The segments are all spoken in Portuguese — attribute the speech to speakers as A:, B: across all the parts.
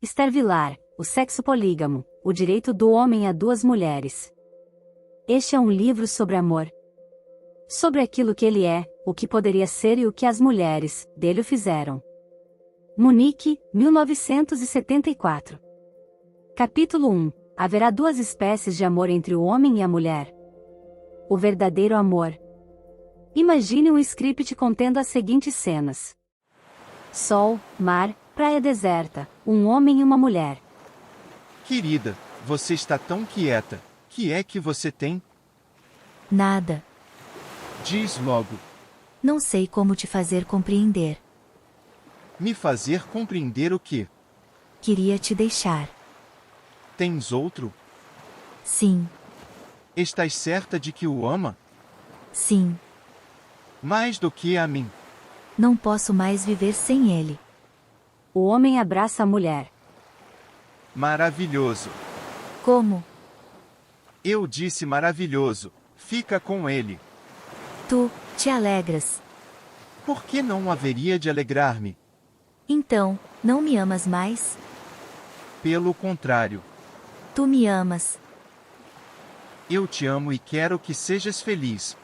A: Esther Vilar, O Sexo Polígamo, O Direito do Homem a Duas Mulheres. Este é um livro sobre amor. Sobre aquilo que ele é, o que poderia ser e o que as mulheres dele o fizeram. Munique, 1974. Capítulo 1. Haverá duas espécies de amor entre o homem e a mulher. O verdadeiro amor. Imagine um script contendo as seguintes cenas: sol, mar, praia deserta, um homem e uma mulher.
B: Querida, você está tão quieta. Que é que você tem?
C: Nada.
B: Diz logo.
C: Não sei como te fazer compreender.
B: Me fazer compreender o quê?
C: Queria te deixar.
B: Tens outro?
C: Sim,
B: Estás certa de que o ama?
C: sim.
B: Mais do que a mim.
C: Não posso mais viver sem ele.
A: O homem abraça a mulher.
B: Maravilhoso.
C: Como?
B: Eu disse maravilhoso. Fica com ele.
C: Tu te alegras.
B: Por que não haveria de alegrar-me?
C: Então, não me amas mais?
B: Pelo contrário.
C: Tu me amas.
B: Eu te amo e quero que sejas feliz.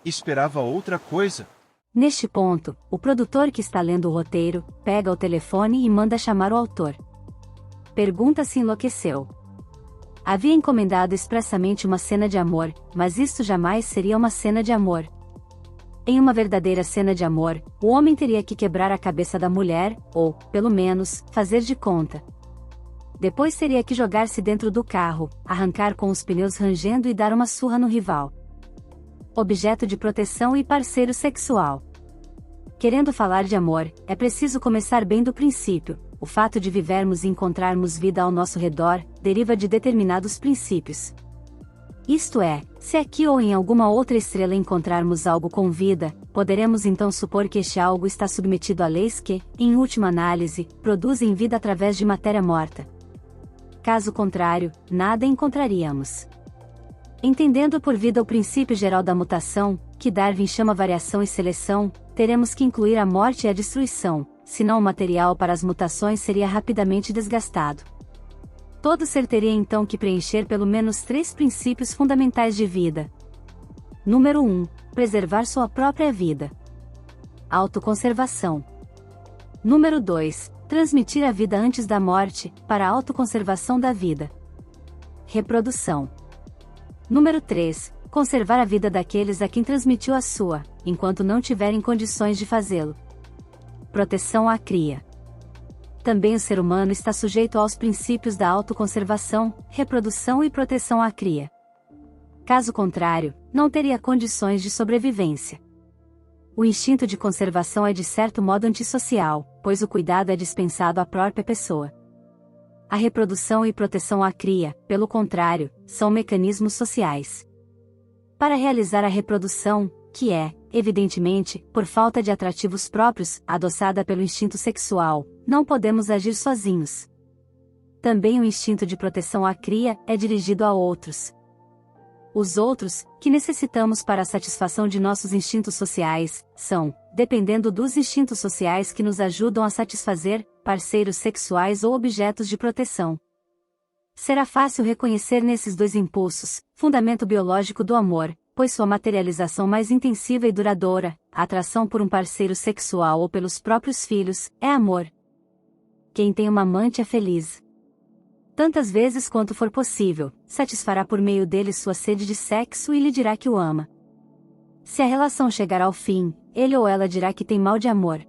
B: Esperava outra coisa.
A: Neste ponto, o produtor que está lendo o roteiro, pega o telefone e manda chamar o autor. Pergunta se enlouqueceu. Havia encomendado expressamente uma cena de amor, mas isto jamais seria uma cena de amor. Em uma verdadeira cena de amor, o homem teria que quebrar a cabeça da mulher, ou, pelo menos, fazer de conta. Depois teria que jogar-se dentro do carro, arrancar com os pneus rangendo e dar uma surra no rival. Objeto de proteção e parceiro sexual. Querendo falar de amor, é preciso começar bem do princípio. O fato de vivermos e encontrarmos vida ao nosso redor, deriva de determinados princípios. Isto é, se aqui ou em alguma outra estrela encontrarmos algo com vida, poderemos então supor que este algo está submetido a leis que, em última análise, produzem vida através de matéria morta. Caso contrário, nada encontraríamos. Entendendo por vida o princípio geral da mutação, que Darwin chama variação e seleção, teremos que incluir a morte e a destruição, senão o material para as mutações seria rapidamente desgastado. Todo ser teria então que preencher pelo menos 3 princípios fundamentais de vida. Número 1. Preservar sua própria vida. Autoconservação. Número 2. Transmitir a vida antes da morte, para a autoconservação da vida. Reprodução. Número 3. Conservar a vida daqueles a quem transmitiu a sua, enquanto não tiverem condições de fazê-lo. Proteção à cria. Também o ser humano está sujeito aos princípios da autoconservação, reprodução e proteção à cria. Caso contrário, não teria condições de sobrevivência. O instinto de conservação é de certo modo antissocial, pois o cuidado é dispensado à própria pessoa. A reprodução e proteção à cria, pelo contrário, são mecanismos sociais. Para realizar a reprodução, que é, evidentemente, por falta de atrativos próprios, adoçada pelo instinto sexual, não podemos agir sozinhos. Também o instinto de proteção à cria é dirigido a outros. Os outros, que necessitamos para a satisfação de nossos instintos sociais, são, dependendo dos instintos sociais que nos ajudam a satisfazer, parceiros sexuais ou objetos de proteção. Será fácil reconhecer nesses dois impulsos, fundamento biológico do amor, pois sua materialização mais intensiva e duradoura, a atração por um parceiro sexual ou pelos próprios filhos, é amor. Quem tem uma amante é feliz. Tantas vezes quanto for possível, satisfará por meio dele sua sede de sexo e lhe dirá que o ama. Se a relação chegar ao fim, ele ou ela dirá que tem mal de amor.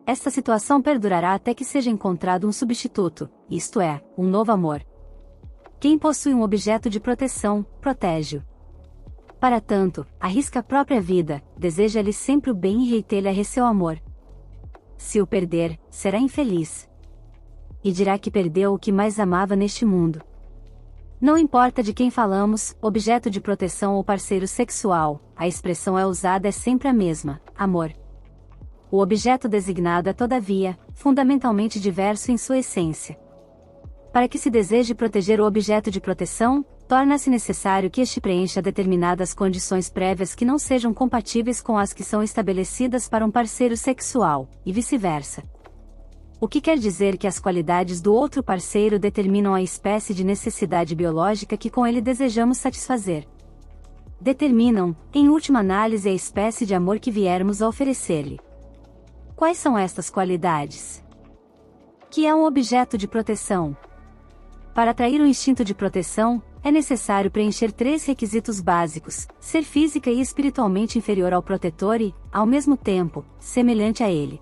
A: Esta situação perdurará até que seja encontrado um substituto, isto é, um novo amor. Quem possui um objeto de proteção, protege-o. Para tanto, arrisca a própria vida, deseja-lhe sempre o bem e reitera-lhe seu amor. Se o perder, será infeliz. E dirá que perdeu o que mais amava neste mundo. Não importa de quem falamos, objeto de proteção ou parceiro sexual, a expressão usada é sempre a mesma, amor. O objeto designado é todavia, fundamentalmente diverso em sua essência. Para que se deseje proteger o objeto de proteção, torna-se necessário que este preencha determinadas condições prévias que não sejam compatíveis com as que são estabelecidas para um parceiro sexual, e vice-versa. O que quer dizer que as qualidades do outro parceiro determinam a espécie de necessidade biológica que com ele desejamos satisfazer. Determinam, em última análise, a espécie de amor que viermos a oferecer-lhe. Quais são estas qualidades? Que é um objeto de proteção. Para atrair o instinto de proteção, é necessário preencher 3 requisitos básicos: ser física e espiritualmente inferior ao protetor e, ao mesmo tempo, semelhante a ele.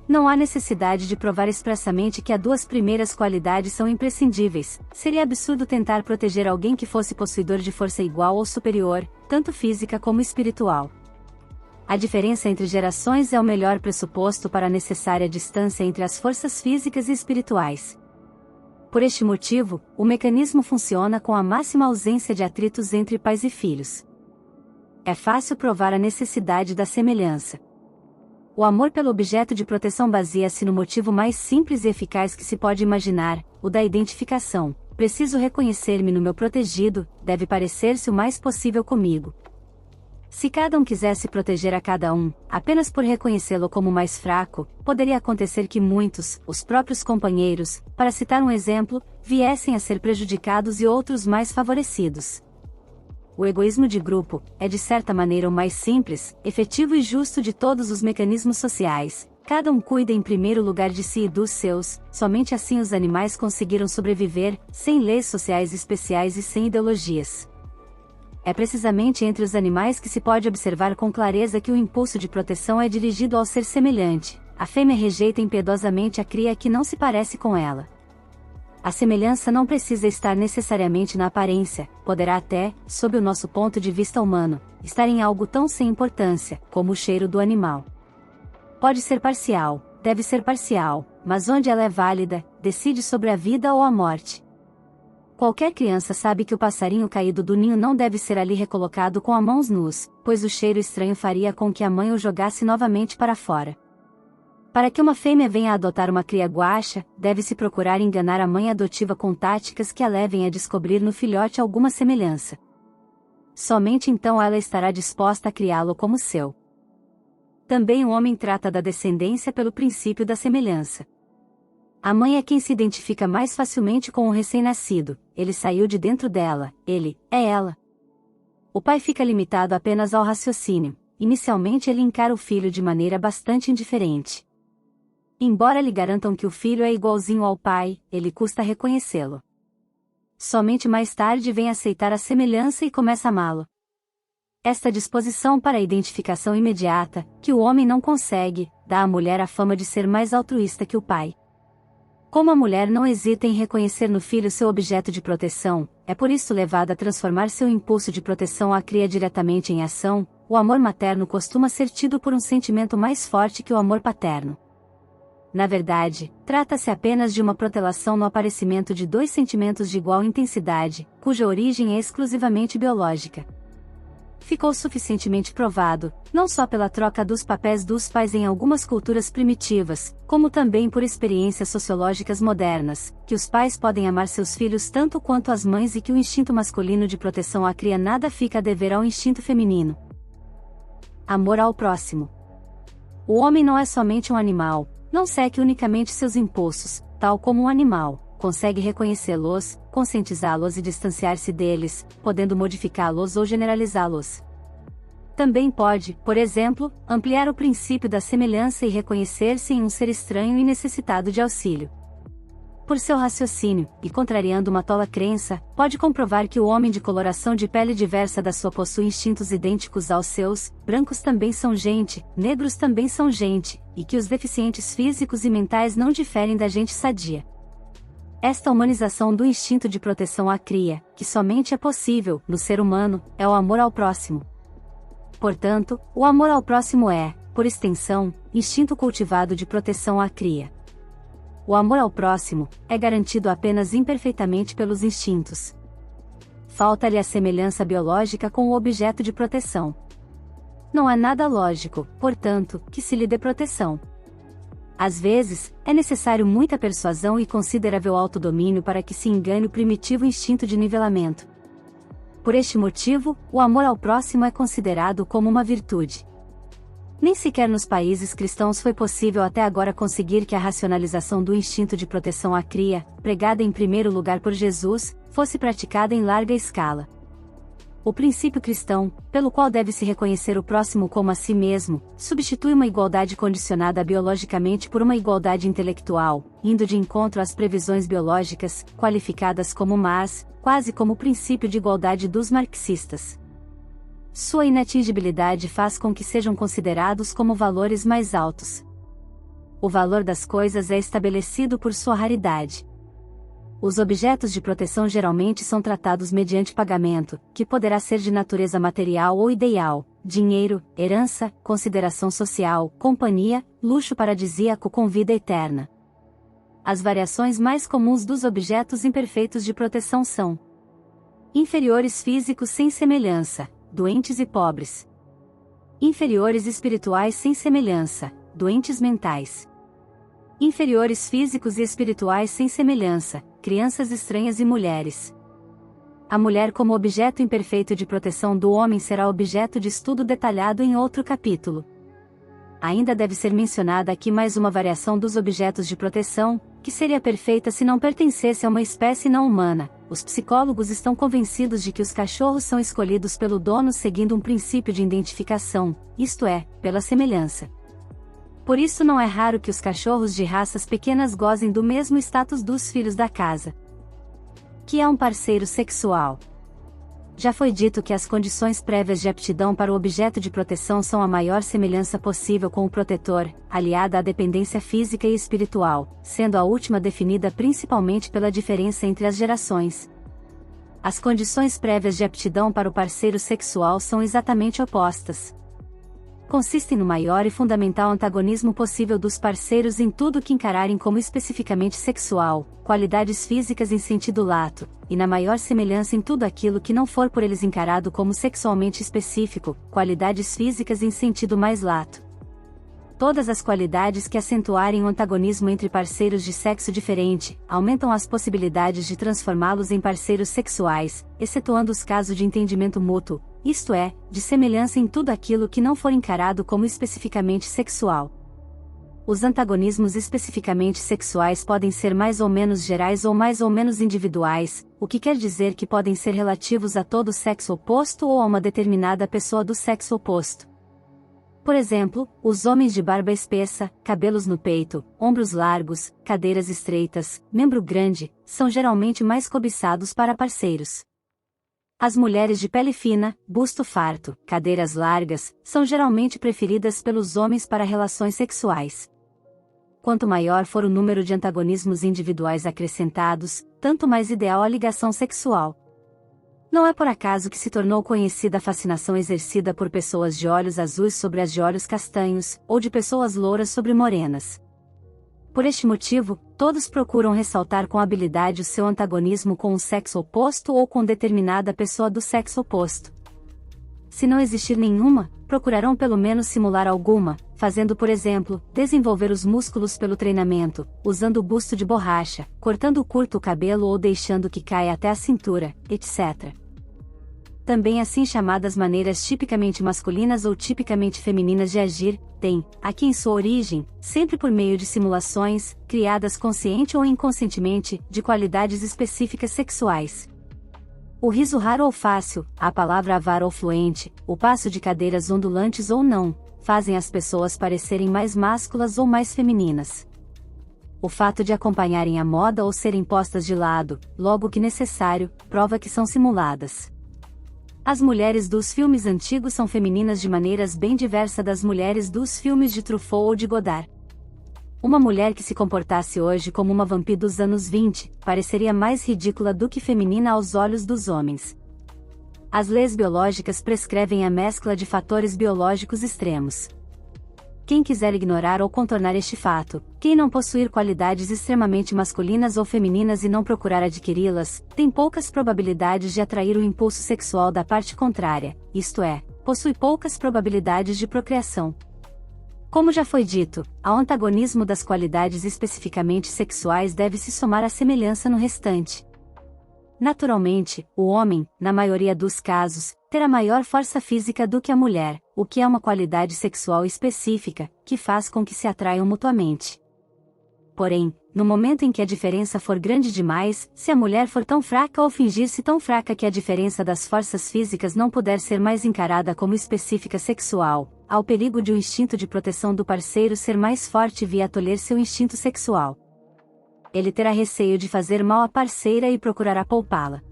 A: Não há necessidade de provar expressamente que as 2 primeiras qualidades são imprescindíveis. Seria absurdo tentar proteger alguém que fosse possuidor de força igual ou superior, tanto física como espiritual. A diferença entre gerações é o melhor pressuposto para a necessária distância entre as forças físicas e espirituais. Por este motivo, o mecanismo funciona com a máxima ausência de atritos entre pais e filhos. É fácil provar a necessidade da semelhança. O amor pelo objeto de proteção baseia-se no motivo mais simples e eficaz que se pode imaginar, o da identificação. Preciso reconhecer-me no meu protegido, deve parecer-se o mais possível comigo. Se cada um quisesse proteger a cada um, apenas por reconhecê-lo como mais fraco, poderia acontecer que muitos, os próprios companheiros, para citar um exemplo, viessem a ser prejudicados e outros mais favorecidos. O egoísmo de grupo é de certa maneira o mais simples, efetivo e justo de todos os mecanismos sociais. Cada um cuida em primeiro lugar de si e dos seus, somente assim os animais conseguiram sobreviver, sem leis sociais especiais e sem ideologias. É precisamente entre os animais que se pode observar com clareza que o impulso de proteção é dirigido ao ser semelhante. A fêmea rejeita impiedosamente a cria que não se parece com ela. A semelhança não precisa estar necessariamente na aparência, poderá até, sob o nosso ponto de vista humano, estar em algo tão sem importância, como o cheiro do animal. Pode ser parcial, deve ser parcial, mas onde ela é válida, decide sobre a vida ou a morte. Qualquer criança sabe que o passarinho caído do ninho não deve ser ali recolocado com as mãos nus, pois o cheiro estranho faria com que a mãe o jogasse novamente para fora. Para que uma fêmea venha a adotar uma cria guaxa, deve-se procurar enganar a mãe adotiva com táticas que a levem a descobrir no filhote alguma semelhança. Somente então ela estará disposta a criá-lo como seu. Também o homem trata da descendência pelo princípio da semelhança. A mãe é quem se identifica mais facilmente com o recém-nascido, ele saiu de dentro dela, ele é ela. O pai fica limitado apenas ao raciocínio. Inicialmente ele encara o filho de maneira bastante indiferente. Embora lhe garantam que o filho é igualzinho ao pai, ele custa reconhecê-lo. Somente mais tarde vem aceitar a semelhança e começa a amá-lo. Esta disposição para a identificação imediata, que o homem não consegue, dá à mulher a fama de ser mais altruísta que o pai. Como a mulher não hesita em reconhecer no filho seu objeto de proteção, é por isso levada a transformar seu impulso de proteção à cria diretamente em ação. O amor materno costuma ser tido por um sentimento mais forte que o amor paterno. Na verdade, trata-se apenas de uma protelação no aparecimento de 2 sentimentos de igual intensidade, cuja origem é exclusivamente biológica. Ficou suficientemente provado, não só pela troca dos papéis dos pais em algumas culturas primitivas, como também por experiências sociológicas modernas, que os pais podem amar seus filhos tanto quanto as mães e que o instinto masculino de proteção à cria nada fica a dever ao instinto feminino. Amor ao próximo. O homem não é somente um animal, não segue unicamente seus impulsos, tal como um animal, consegue reconhecê-los, conscientizá-los e distanciar-se deles, podendo modificá-los ou generalizá-los. Também pode, por exemplo, ampliar o princípio da semelhança e reconhecer-se em um ser estranho e necessitado de auxílio. Por seu raciocínio, e contrariando uma tola crença, pode comprovar que o homem de coloração de pele diversa da sua possui instintos idênticos aos seus, brancos também são gente, negros também são gente, e que os deficientes físicos e mentais não diferem da gente sadia. Esta humanização do instinto de proteção à cria, que somente é possível, no ser humano, é o amor ao próximo. Portanto, o amor ao próximo é, por extensão, instinto cultivado de proteção à cria. O amor ao próximo é garantido apenas imperfeitamente pelos instintos. Falta-lhe a semelhança biológica com o objeto de proteção. Não há nada lógico, portanto, que se lhe dê proteção. Às vezes, é necessário muita persuasão e considerável autodomínio para que se engane o primitivo instinto de nivelamento. Por este motivo, o amor ao próximo é considerado como uma virtude. Nem sequer nos países cristãos foi possível até agora conseguir que a racionalização do instinto de proteção à cria, pregada em primeiro lugar por Jesus, fosse praticada em larga escala. O princípio cristão, pelo qual deve-se reconhecer o próximo como a si mesmo, substitui uma igualdade condicionada biologicamente por uma igualdade intelectual, indo de encontro às previsões biológicas, qualificadas como más, quase como o princípio de igualdade dos marxistas. Sua inatingibilidade faz com que sejam considerados como valores mais altos. O valor das coisas é estabelecido por sua raridade. Os objetos de proteção geralmente são tratados mediante pagamento, que poderá ser de natureza material ou ideal, dinheiro, herança, consideração social, companhia, luxo paradisíaco com vida eterna. As variações mais comuns dos objetos imperfeitos de proteção são: inferiores físicos sem semelhança, doentes e pobres. Inferiores espirituais sem semelhança, doentes mentais. Inferiores físicos e espirituais sem semelhança, crianças estranhas e mulheres. A mulher como objeto imperfeito de proteção do homem será objeto de estudo detalhado em outro capítulo. Ainda deve ser mencionada aqui mais uma variação dos objetos de proteção, que seria perfeita se não pertencesse a uma espécie não humana. Os psicólogos estão convencidos de que os cachorros são escolhidos pelo dono seguindo um princípio de identificação, isto é, pela semelhança. Por isso não é raro que os cachorros de raças pequenas gozem do mesmo status dos filhos da casa. Que é um parceiro sexual. Já foi dito que as condições prévias de aptidão para o objeto de proteção são a maior semelhança possível com o protetor, aliada à dependência física e espiritual, sendo a última definida principalmente pela diferença entre as gerações. As condições prévias de aptidão para o parceiro sexual são exatamente opostas. Consistem no maior e fundamental antagonismo possível dos parceiros em tudo que encararem como especificamente sexual, qualidades físicas em sentido lato, e na maior semelhança em tudo aquilo que não for por eles encarado como sexualmente específico, qualidades físicas em sentido mais lato. Todas as qualidades que acentuarem o antagonismo entre parceiros de sexo diferente, aumentam as possibilidades de transformá-los em parceiros sexuais, excetuando os casos de entendimento mútuo, isto é, de semelhança em tudo aquilo que não for encarado como especificamente sexual. Os antagonismos especificamente sexuais podem ser mais ou menos gerais ou mais ou menos individuais, o que quer dizer que podem ser relativos a todo o sexo oposto ou a uma determinada pessoa do sexo oposto. Por exemplo, os homens de barba espessa, cabelos no peito, ombros largos, cadeiras estreitas, membro grande, são geralmente mais cobiçados para parceiros. As mulheres de pele fina, busto farto, cadeiras largas, são geralmente preferidas pelos homens para relações sexuais. Quanto maior for o número de antagonismos individuais acrescentados, tanto mais ideal a ligação sexual. Não é por acaso que se tornou conhecida a fascinação exercida por pessoas de olhos azuis sobre as de olhos castanhos, ou de pessoas louras sobre morenas. Por este motivo, todos procuram ressaltar com habilidade o seu antagonismo com o sexo oposto ou com determinada pessoa do sexo oposto. Se não existir nenhuma, procurarão pelo menos simular alguma, fazendo por exemplo, desenvolver os músculos pelo treinamento, usando o busto de borracha, cortando curto o cabelo ou deixando que caia até a cintura, etc. Também assim chamadas maneiras tipicamente masculinas ou tipicamente femininas de agir, têm, aqui em sua origem, sempre por meio de simulações, criadas consciente ou inconscientemente, de qualidades específicas sexuais. O riso raro ou fácil, a palavra avar ou fluente, o passo de cadeiras ondulantes ou não, fazem as pessoas parecerem mais másculas ou mais femininas. O fato de acompanharem a moda ou serem postas de lado, logo que necessário, prova que são simuladas. As mulheres dos filmes antigos são femininas de maneiras bem diversas das mulheres dos filmes de Truffaut ou de Godard. Uma mulher que se comportasse hoje como uma vampira dos anos 20, pareceria mais ridícula do que feminina aos olhos dos homens. As leis biológicas prescrevem a mescla de fatores biológicos extremos. Quem quiser ignorar ou contornar este fato, quem não possuir qualidades extremamente masculinas ou femininas e não procurar adquiri-las, tem poucas probabilidades de atrair o impulso sexual da parte contrária, isto é, possui poucas probabilidades de procriação. Como já foi dito, ao antagonismo das qualidades especificamente sexuais deve-se somar a semelhança no restante. Naturalmente, o homem, na maioria dos casos, ter a maior força física do que a mulher, o que é uma qualidade sexual específica, que faz com que se atraiam mutuamente. Porém, no momento em que a diferença for grande demais, se a mulher for tão fraca ou fingir-se tão fraca que a diferença das forças físicas não puder ser mais encarada como específica sexual, há o perigo de o instinto de proteção do parceiro ser mais forte via tolher seu instinto sexual. Ele terá receio de fazer mal à parceira e procurará poupá-la.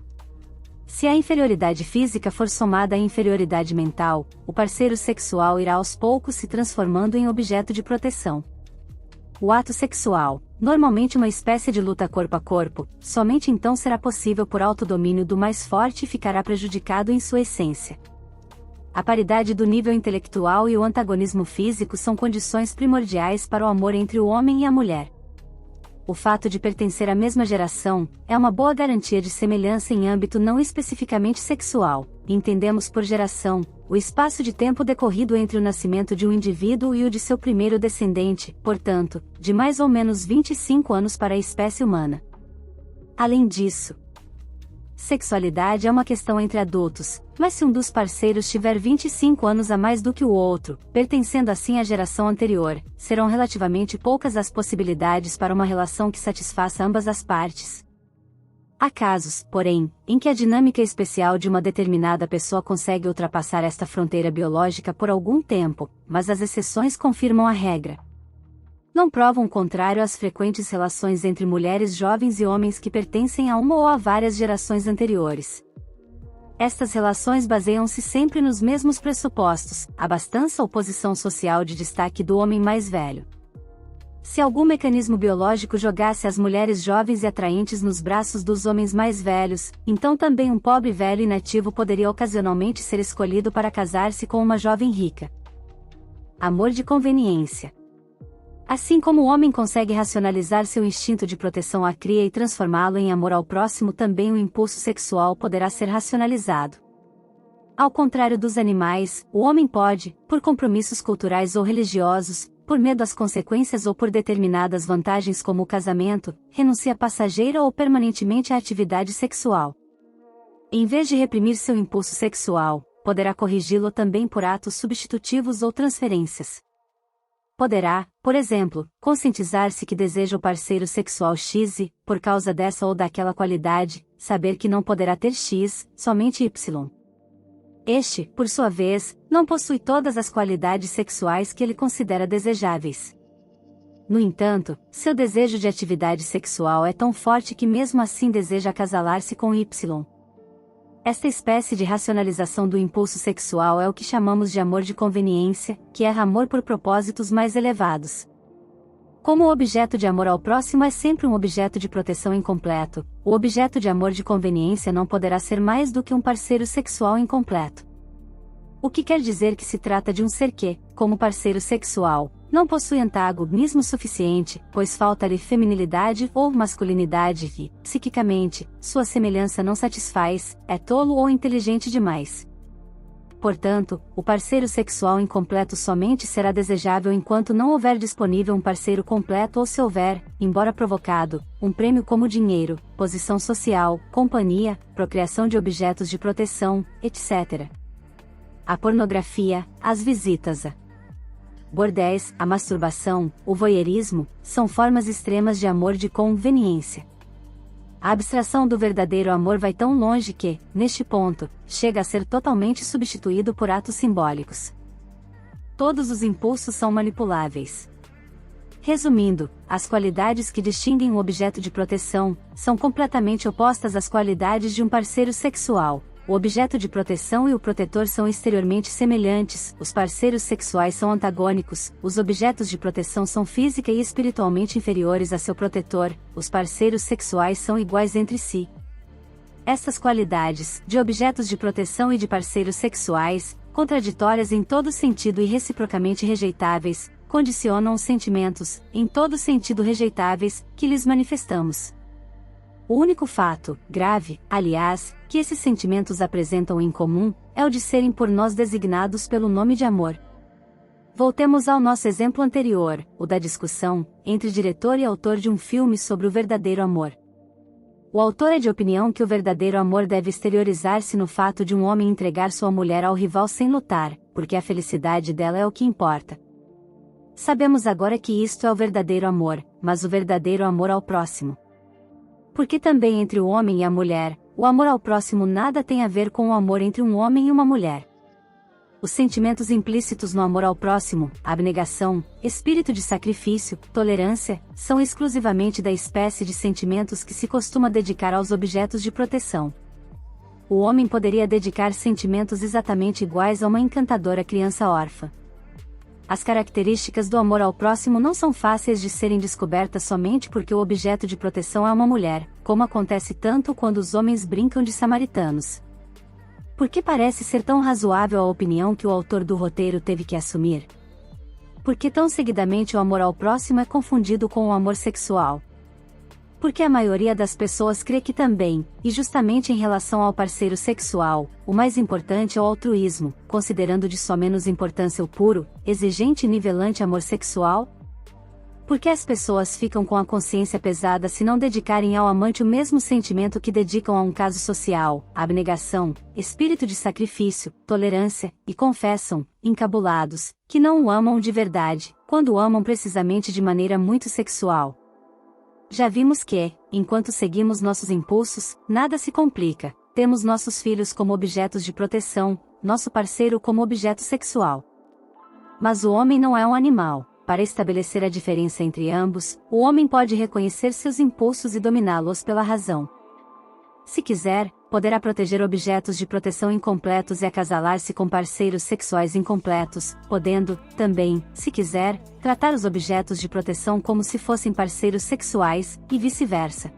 A: Se a inferioridade física for somada à inferioridade mental, o parceiro sexual irá aos poucos se transformando em objeto de proteção. O ato sexual, normalmente uma espécie de luta corpo a corpo, somente então será possível por autodomínio do mais forte e ficará prejudicado em sua essência. A paridade do nível intelectual e o antagonismo físico são condições primordiais para o amor entre o homem e a mulher. O fato de pertencer à mesma geração é uma boa garantia de semelhança em âmbito não especificamente sexual. Entendemos por geração o espaço de tempo decorrido entre o nascimento de um indivíduo e o de seu primeiro descendente, portanto, de mais ou menos 25 anos para a espécie humana. Além disso, sexualidade é uma questão entre adultos, mas se um dos parceiros tiver 25 anos a mais do que o outro, pertencendo assim à geração anterior, serão relativamente poucas as possibilidades para uma relação que satisfaça ambas as partes. Há casos, porém, em que a dinâmica especial de uma determinada pessoa consegue ultrapassar esta fronteira biológica por algum tempo, mas as exceções confirmam a regra. Não provam o contrário as frequentes relações entre mulheres jovens e homens que pertencem a uma ou a várias gerações anteriores. Estas relações baseiam-se sempre nos mesmos pressupostos: abastança ou posição social de destaque do homem mais velho. Se algum mecanismo biológico jogasse as mulheres jovens e atraentes nos braços dos homens mais velhos, então também um pobre velho inativo poderia ocasionalmente ser escolhido para casar-se com uma jovem rica. Amor de conveniência. Assim como o homem consegue racionalizar seu instinto de proteção à cria e transformá-lo em amor ao próximo, também o impulso sexual poderá ser racionalizado. Ao contrário dos animais, o homem pode, por compromissos culturais ou religiosos, por medo às consequências ou por determinadas vantagens como o casamento, renuncia passageira ou permanentemente à atividade sexual. Em vez de reprimir seu impulso sexual, poderá corrigi-lo também por atos substitutivos ou transferências. Poderá, por exemplo, conscientizar-se que deseja o parceiro sexual X e, por causa dessa ou daquela qualidade, saber que não poderá ter X, somente Y. Este, por sua vez, não possui todas as qualidades sexuais que ele considera desejáveis. No entanto, seu desejo de atividade sexual é tão forte que mesmo assim deseja acasalar-se com Y. Esta espécie de racionalização do impulso sexual é o que chamamos de amor de conveniência, que é amor por propósitos mais elevados. Como o objeto de amor ao próximo é sempre um objeto de proteção incompleto, o objeto de amor de conveniência não poderá ser mais do que um parceiro sexual incompleto. O que quer dizer que se trata de um ser que, como parceiro sexual, não possui antagonismo suficiente, pois falta-lhe feminilidade ou masculinidade e, psiquicamente, sua semelhança não satisfaz, é tolo ou inteligente demais. Portanto, o parceiro sexual incompleto somente será desejável enquanto não houver disponível um parceiro completo ou se houver, embora provocado, um prêmio como dinheiro, posição social, companhia, procriação de objetos de proteção, etc. A pornografia, as visitas a bordéis, a masturbação, o voyeurismo, são formas extremas de amor de conveniência. A abstração do verdadeiro amor vai tão longe que, neste ponto, chega a ser totalmente substituído por atos simbólicos. Todos os impulsos são manipuláveis. Resumindo, as qualidades que distinguem o objeto de proteção são completamente opostas às qualidades de um parceiro sexual. O objeto de proteção e o protetor são exteriormente semelhantes, os parceiros sexuais são antagônicos, os objetos de proteção são física e espiritualmente inferiores a seu protetor, os parceiros sexuais são iguais entre si. Estas qualidades, de objetos de proteção e de parceiros sexuais, contraditórias em todo sentido e reciprocamente rejeitáveis, condicionam os sentimentos, em todo sentido rejeitáveis, que lhes manifestamos. O único fato, grave, aliás, que esses sentimentos apresentam em comum, é o de serem por nós designados pelo nome de amor. Voltemos ao nosso exemplo anterior, o da discussão entre diretor e autor de um filme sobre o verdadeiro amor. O autor é de opinião que o verdadeiro amor deve exteriorizar-se no fato de um homem entregar sua mulher ao rival sem lutar, porque a felicidade dela é o que importa. Sabemos agora que isto é o verdadeiro amor, mas o verdadeiro amor ao próximo. Porque também entre o homem e a mulher, o amor ao próximo nada tem a ver com o amor entre um homem e uma mulher. Os sentimentos implícitos no amor ao próximo, abnegação, espírito de sacrifício, tolerância, são exclusivamente da espécie de sentimentos que se costuma dedicar aos objetos de proteção. O homem poderia dedicar sentimentos exatamente iguais a uma encantadora criança órfã. As características do amor ao próximo não são fáceis de serem descobertas somente porque o objeto de proteção é uma mulher, como acontece tanto quando os homens brincam de samaritanos. Por que parece ser tão razoável a opinião que o autor do roteiro teve que assumir? Porque tão seguidamente o amor ao próximo é confundido com o amor sexual? Porque a maioria das pessoas crê que também, e justamente em relação ao parceiro sexual, o mais importante é o altruísmo, considerando de só menos importância o puro, exigente e nivelante amor sexual? Porque as pessoas ficam com a consciência pesada se não dedicarem ao amante o mesmo sentimento que dedicam a um caso social, abnegação, espírito de sacrifício, tolerância, e confessam, encabulados, que não o amam de verdade, quando o amam precisamente de maneira muito sexual. Já vimos que, enquanto seguimos nossos impulsos, nada se complica, temos nossos filhos como objetos de proteção, nosso parceiro como objeto sexual. Mas o homem não é um animal. Para estabelecer a diferença entre ambos, o homem pode reconhecer seus impulsos e dominá-los pela razão. Se quiser, poderá proteger objetos de proteção incompletos e acasalar-se com parceiros sexuais incompletos, podendo, também, se quiser, tratar os objetos de proteção como se fossem parceiros sexuais, e vice-versa.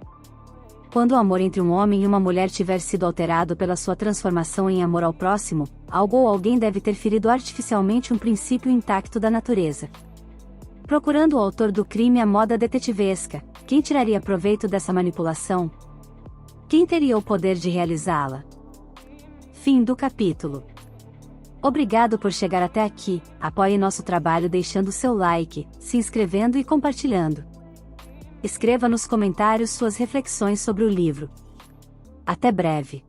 A: Quando o amor entre um homem e uma mulher tiver sido alterado pela sua transformação em amor ao próximo, algo ou alguém deve ter ferido artificialmente um princípio intacto da natureza. Procurando o autor do crime à moda detetivesca, quem tiraria proveito dessa manipulação? Quem teria o poder de realizá-la? Fim do capítulo. Obrigado por chegar até aqui, apoie nosso trabalho deixando seu like, se inscrevendo e compartilhando. Escreva nos comentários suas reflexões sobre o livro. Até breve.